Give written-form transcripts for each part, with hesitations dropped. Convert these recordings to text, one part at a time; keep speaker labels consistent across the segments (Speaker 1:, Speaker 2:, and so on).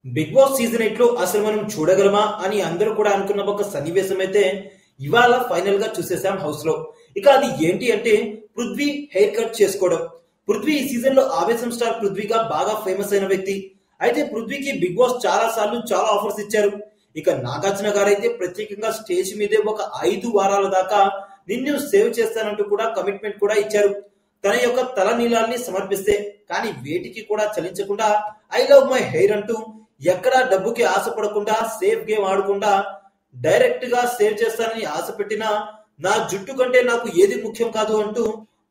Speaker 1: Big boss season 8 లో అసలు మనం చూడగలమా అని అందరూ కూడా అనుకున్న ఒక సన్నివేశం అయితే ఇవాళ ఫైనల్ గా చూసేసాం హౌస్ లో. ఇక అది ఏంటి అంటే పృథ్వీ హెయిర్ కట్ చేసుకోవడం. పృథ్వీ ఈ సీజన్ లో ఆవేశం స్టార్ పృథ్వీగా బాగా ఫేమస్ అయిన వ్యక్తి. అయితే పృథ్వీకి బిగ్ బాస్ చాలా సార్లు చాలా ఆఫర్స్ ఇచ్చారు. ఇక నాగార్జున గారు అయితే ప్రత్యేకంగా స్టేజ్ మీదే ఒక 5 వారాల దాకా నిన్ను సేవ్ చేస్తానంటూ కూడా కమిట్మెంట్ కూడా ఇచ్చారు. తన యొక్క తల నీలాల్ని సమర్పిస్తే కానీ వేటికి కూడా చలించకుండా ఐ లవ్ మై హెయిర్ అంటూ ఎక్కడా డబ్బుకి ఆశపడకుండా సేఫ్ గేమ్ ఆడకుండా డైరెక్ట్ గా సేవ్ చేస్తానని ఆశ పెట్టినా నా జుట్టు కంటే నాకు ఏది ముఖ్యం కాదు అంటూ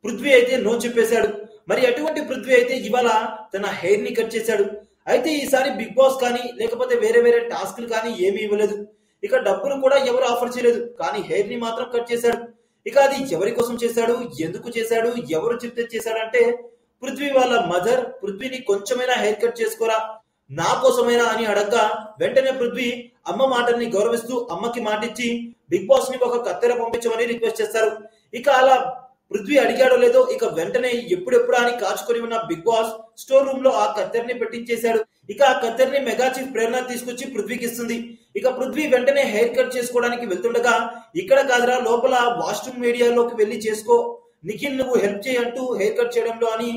Speaker 1: పృథ్వీ అయితే నో చెప్పేశాడు. మరి అటువంటి పృథ్వీ అయితే ఇవాళ తన హెయిర్ ని కట్ చేశాడు. అయితే ఈసారి బిగ్ బాస్ కానీ లేకపోతే వేరే వేరే టాస్క్లు కానీ ఏమీ ఇవ్వలేదు. ఇక డబ్బులు కూడా ఎవరు ఆఫర్ చేయలేదు, కానీ హెయిర్ ని మాత్రం కట్ చేశాడు. ఇక అది ఎవరి కోసం చేశాడు, ఎందుకు చేశాడు, ఎవరు చెప్తే చేశాడంటే పృథ్వీ వాళ్ళ మదర్ పృథ్వీని కొంచెమైనా హెయిర్ కట్ చేసుకోరా నా కోసమైనా అని అడగ్గా వెంటనే పృథ్వీ అమ్మ మాటల్ని గౌరవిస్తూ అమ్మకి మాటిచ్చి బిగ్ బాస్ ని ఒక కత్తెర పంపించమని రిక్వెస్ట్ చేస్తారు. ఇక అలా పృథ్వీ అడిగాడో లేదో ఇక వెంటనే ఎప్పుడెప్పుడు అని కాచుకొని ఉన్న బిగ్ బాస్ స్టోర్ రూమ్ లో ఆ కత్తెరని పెట్టించేశాడు. ఇక ఆ కత్తెరని మెగా చీఫ్ ప్రేరణ తీసుకొచ్చి పృథ్వీకి ఇస్తుంది. ఇక పృథ్వీ వెంటనే హెయిర్ కట్ చేసుకోవడానికి వెళ్తుండగా ఇక్కడ కాదురా లోపల వాష్రూమ్ మీడియాలోకి వెళ్లి చేసుకో, నిఖిల్ నువ్వు హెల్ప్ చేయంటూ హెయిర్ కట్ చేయడంలో అని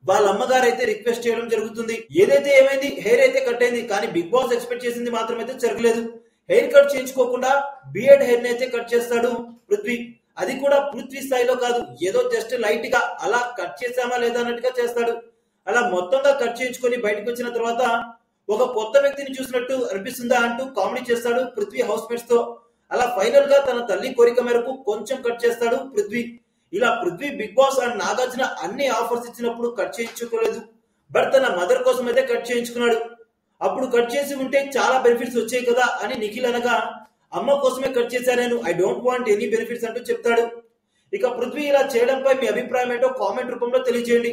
Speaker 1: వాళ్ళ అమ్మగారు అయితే రిక్వెస్ట్ చేయడం జరుగుతుంది. ఏదైతే ఏమైంది, హెయిర్ అయితే కట్ అయింది, కానీ బిగ్ బాస్ ఎక్స్పెక్ట్ చేసింది మాత్రం అయితే జరగలేదు. హెయిర్ కట్ చేయించుకోకుండా బియర్డ్ హెయిర్ అయితే కట్ చేస్తాడు పృథ్వీ. అది కూడా పృథ్వీ స్థాయిలో కాదు, ఏదో జస్ట్ లైట్ గా అలా కట్ చేసామా లేదా అన్నట్టుగా చేస్తాడు. అలా మొత్తంగా కట్ చేయించుకొని బయటకు వచ్చిన తర్వాత ఒక కొత్త వ్యక్తిని చూసినట్టు అనిపిస్తుందా అంటూ కామెడీ చేస్తాడు పృథ్వీ హౌస్ మేట్స్ తో. అలా ఫైనల్ గా తన తల్లి కోరిక మేరకు కొంచెం కట్ చేస్తాడు పృథ్వీ. ఇలా Prithvi Bigg Boss and Nagarjuna అన్ని ఆఫర్స్ ఇచ్చినప్పుడు కట్ చేయించుకోలేదు, బట్ తన మదర్ కోసం అయితే కట్ చేయించుకున్నాడు. అప్పుడు కట్ చేసి ఉంటే చాలా బెనిఫిట్స్ వచ్చాయి కదా అని నిఖిల్ అనగా అమ్మ కోసమే కట్ చేశా నేను, I don't want any benefits అంటూ చెప్తాడు. ఇక పృథ్వీ ఇలా చేయడంపై మీ అభిప్రాయం ఏంటో కామెంట్ రూపంలో తెలియజేయండి.